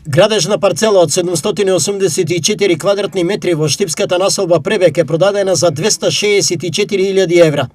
Градежна парцела од 784 квадратни метри во Штипската населба Пребек е продадена за 264.000 евра.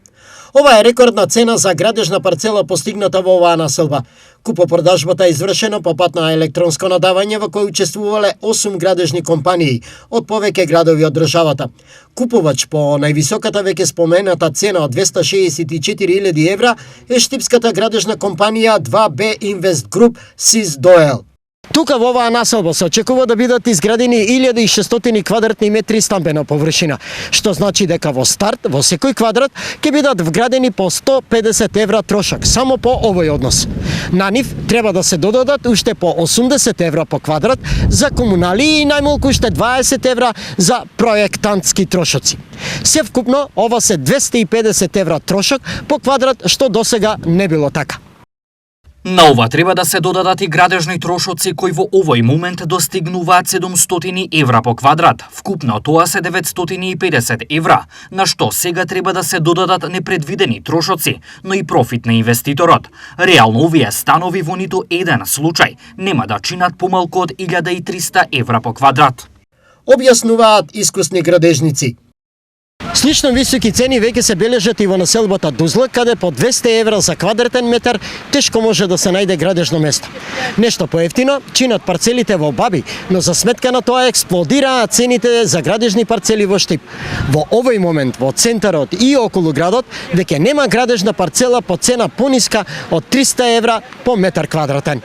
Ова е рекордна цена за градежна парцела постигната во оваа населба. Купопродажбата е извршена по пат на електронско надавање во кој учествувале 8 градежни компании од повеќе градови од државата. Купувач по највисоката веќе спомената цена од 264.000 евра е Штипската градежна компанија 2B Invest Group Сис Доел. Тука во оваа населба се очекува да бидат изградени 1600 квадратни метри стамбена површина, што значи дека во старт, во секој квадрат, ќе бидат вградени по 150 евра трошок, само по овој однос. На нив треба да се додадат уште по 80 евра по квадрат за комунали и најмалку уште 20 евра за проектантски трошоци. Севкупно, ова се 250 евра трошок по квадрат, што досега не било така. На ова треба да се додадат и градежни трошоци кои во овој момент достигнуваат 700 евра по квадрат. Вкупно тоа се 950 евра, на што сега треба да се додадат непредвидени трошоци, но и профит на инвеститорот. Реално овие станови во ниту еден случај нема да чинат помалку од 1300 евра по квадрат. Објаснуваат искусни градежници. Слично високи цени веќе се бележат и во населбата Дузлак, каде по 200 евра за квадратен метар тешко може да се најде градежно место. Нешто поевтино чинат парцелите во Баби, но за сметка на тоа експлодираат цените за градежни парцели во Штип. Во овој момент во центарот и околу градот веќе нема градежна парцела по цена пониска од 300 евра по метар квадратен.